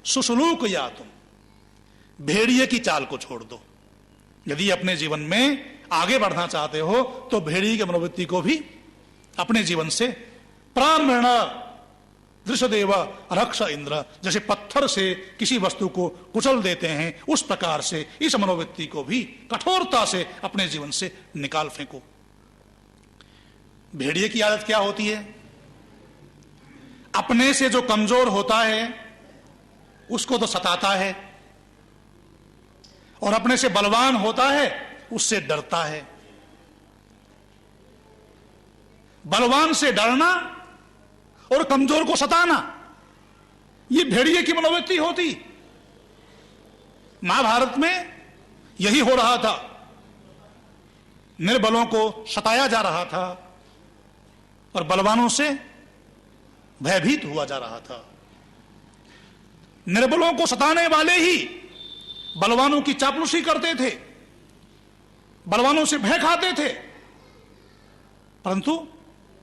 सुसुलूक या तुम, भेड़िए की चाल को छोड़ दो। यदि अपने जीवन में आगे बढ़ना चाहते हो तो भेड़िए की मनोवृत्ति को भी अपने जीवन से प्राणमेण दृश्यदेव रक्ष इंद्र, जैसे पत्थर से किसी वस्तु को कुचल देते हैं उस प्रकार से इस मनोवृत्ति को भी कठोरता से अपने जीवन से निकाल फेंको। भेड़िए की आदत क्या होती है? अपने से जो कमजोर होता है उसको तो सताता है, और अपने से बलवान होता है उससे डरता है। बलवान से डरना और कमजोर को सताना, यह भेड़िए की मनोवृत्ति होती। महाभारत में यही हो रहा था। निर्बलों को सताया जा रहा था और बलवानों से भयभीत हुआ जा रहा था। निर्बलों को सताने वाले ही बलवानों की चापलूसी करते थे, बलवानों से भय खाते थे, परंतु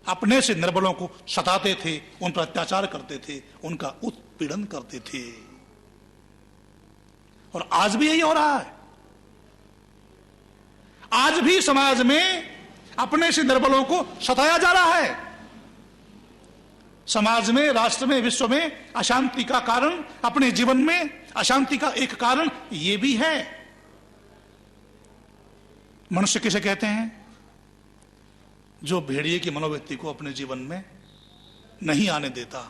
अपने से निर्बलों को सताते थे, उन पर अत्याचार करते थे, उनका उत्पीड़न करते थे। और आज भी यही हो रहा है। आज भी समाज में अपने से निर्बलों को सताया जा रहा है। समाज में, राष्ट्र में, विश्व में अशांति का कारण, अपने जीवन में अशांति का एक कारण यह भी है। मनुष्य किसे कहते हैं? जो भेड़िए की मनोवृत्ति को अपने जीवन में नहीं आने देता।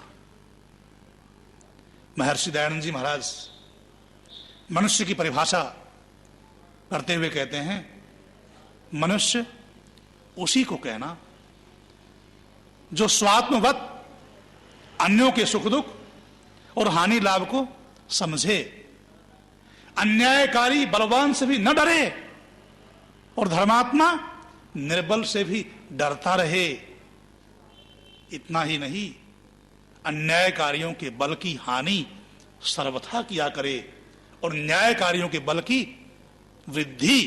महर्षि दयानंद जी महाराज मनुष्य की परिभाषा करते हुए कहते हैं, मनुष्य उसी को कहना जो स्वात्मवत अन्यों के सुख दुख और हानि लाभ को समझे, अन्यायकारी बलवान से भी न डरे और धर्मात्मा निर्बल से भी डरता रहे। इतना ही नहीं, अन्यायकारियों के बल की हानि सर्वथा किया करे और न्यायकारियों के बल की वृद्धि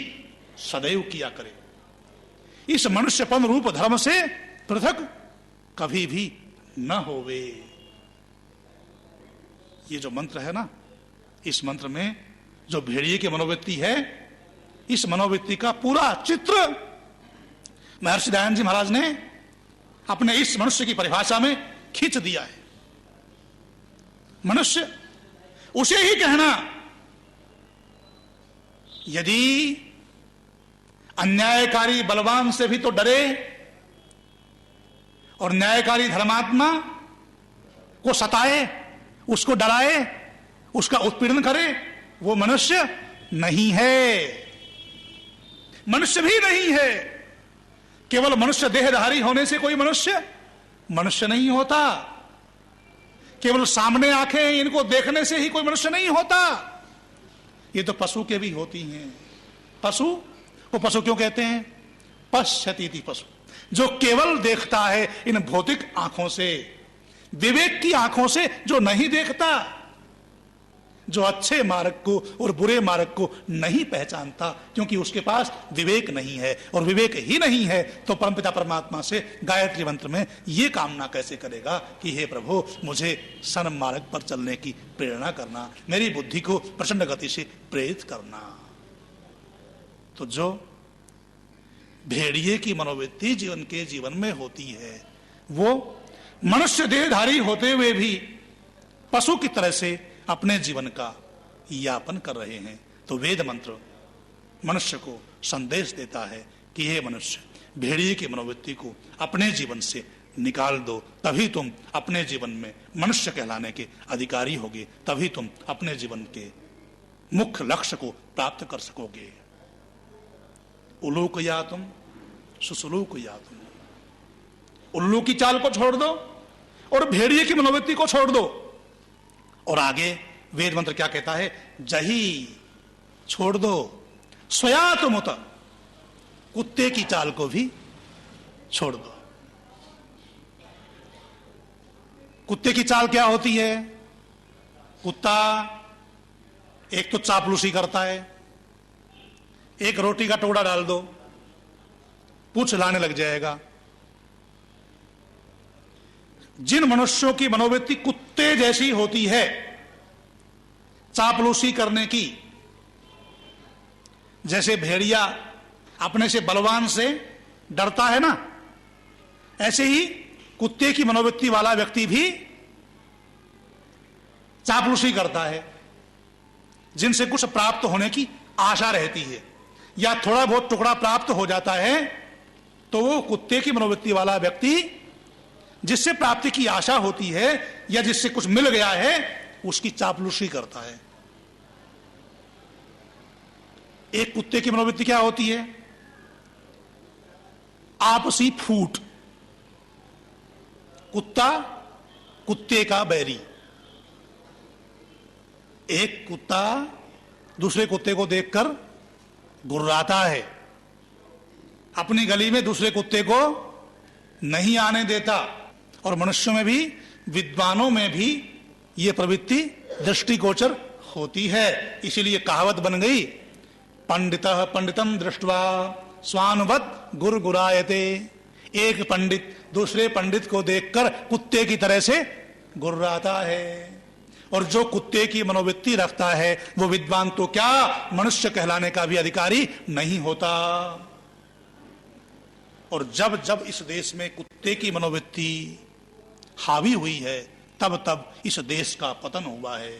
सदैव किया करे। इस मनुष्यपन रूप धर्म से पृथक कभी भी न होवे। ये जो मंत्र है ना, इस मंत्र में जो भेड़िए की मनोवृत्ति है, इस मनोवृत्ति का पूरा चित्र महर्षि दयानंद जी महाराज ने अपने इस मनुष्य की परिभाषा में खींच दिया है। मनुष्य उसे ही कहना यदि अन्यायकारी बलवान से भी तो डरे और न्यायकारी धर्मात्मा को सताए, उसको डराए, उसका उत्पीड़न करे, वो मनुष्य नहीं है। मनुष्य भी नहीं है। केवल मनुष्य देहधारी होने से कोई मनुष्य मनुष्य नहीं होता। केवल सामने आंखें इनको देखने से ही कोई मनुष्य नहीं होता। ये तो पशु के भी होती हैं। पशु को पशु क्यों कहते हैं? पश्यति पशु, जो केवल देखता है इन भौतिक आंखों से, विवेक की आंखों से जो नहीं देखता, जो अच्छे मार्ग को और बुरे मार्ग को नहीं पहचानता, क्योंकि उसके पास विवेक नहीं है। और विवेक ही नहीं है तो परमपिता परमात्मा से गायत्री मंत्र में यह कामना कैसे करेगा कि हे प्रभु, मुझे सन्म मार्ग पर चलने की प्रेरणा करना, मेरी बुद्धि को प्रचंड गति से प्रेरित करना। तो जो भेड़िए की मनोवृत्ति जीवन में होती है, वो मनुष्य देहधारी होते हुए भी पशु की तरह से अपने जीवन का यापन कर रहे हैं। तो वेद मंत्र मनुष्य को संदेश देता है कि हे मनुष्य, भेड़िए की मनोवृत्ति को अपने जीवन से निकाल दो, तभी तुम अपने जीवन में मनुष्य कहलाने के अधिकारी होगे, तभी तुम अपने जीवन के मुख्य लक्ष्य को प्राप्त कर सकोगे। उलूक या तुम, सुसुलूक या तुम। उल्लू की चाल को छोड़ दो और भेड़िए की मनोवृत्ति को छोड़ दो। और आगे वेद मंत्र क्या कहता है? जही, छोड़ दो, स्वयातमुत, कुत्ते की चाल को भी छोड़ दो। कुत्ते की चाल क्या होती है? कुत्ता एक तो चापलूसी करता है, एक रोटी का टुकड़ा डाल दो, पूछ लाने लग जाएगा। जिन मनुष्यों की मनोवृत्ति कुत्ते जैसी होती है, चापलूसी करने की। जैसे भेड़िया अपने से बलवान से डरता है ना, ऐसे ही कुत्ते की मनोवृत्ति वाला व्यक्ति भी चापलूसी करता है। जिनसे कुछ प्राप्त होने की आशा रहती है या थोड़ा बहुत टुकड़ा प्राप्त हो जाता है, तो वो कुत्ते की मनोवृत्ति वाला व्यक्ति जिससे प्राप्ति की आशा होती है या जिससे कुछ मिल गया है, उसकी चापलूसी करता है। एक कुत्ते की मनोवृत्ति क्या होती है? आपसी फूट। कुत्ता कुत्ते का बैरी। एक कुत्ता दूसरे कुत्ते को देखकर गुर्राता है, अपनी गली में दूसरे कुत्ते को नहीं आने देता। और मनुष्यों में भी, विद्वानों में भी यह प्रवृत्ति दृष्टिगोचर होती है। इसीलिए कहावत बन गई, पंडितः पंडितम दृष्ट्वा स्वानुवत् गुरगुरायते। एक पंडित दूसरे पंडित को देखकर कुत्ते की तरह से गुर्राता है। और जो कुत्ते की मनोवृत्ति रखता है वो विद्वान तो क्या, मनुष्य कहलाने का भी अधिकारी नहीं होता। और जब जब इस देश में कुत्ते की मनोवृत्ति हावी हुई है, तब तब इस देश का पतन हुआ है।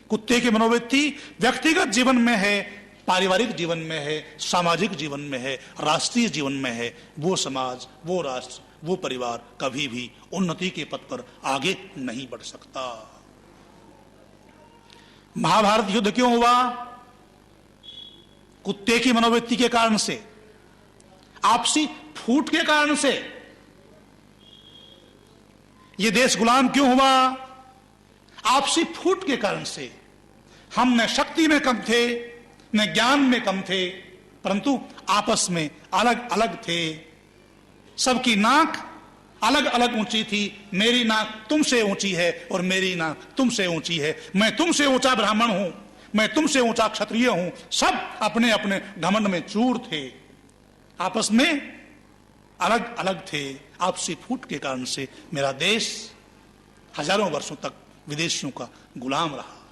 कुत्ते की मनोवृत्ति व्यक्तिगत जीवन में है, पारिवारिक जीवन में है, सामाजिक जीवन में है, राष्ट्रीय जीवन में है। वो समाज, वो राष्ट्र, वो परिवार कभी भी उन्नति के पथ पर आगे नहीं बढ़ सकता। महाभारत युद्ध क्यों हुआ? कुत्ते की मनोवृत्ति के कारण से, आपसी फूट के कारण से। यह देश गुलाम क्यों हुआ? आपसी फूट के कारण से। हम न शक्ति में कम थे, न ज्ञान में कम थे, परंतु आपस में अलग अलग थे। सबकी नाक अलग अलग ऊंची थी। मेरी नाक तुमसे ऊंची है और मेरी नाक तुमसे ऊंची है। मैं तुमसे ऊंचा ब्राह्मण हूं, मैं तुमसे ऊंचा क्षत्रिय हूं। सब अपने अपने घमंड में चूर थे, आपस में अलग अलग थे। आपसी फूट के कारण से मेरा देश हजारों वर्षों तक विदेशियों का गुलाम रहा।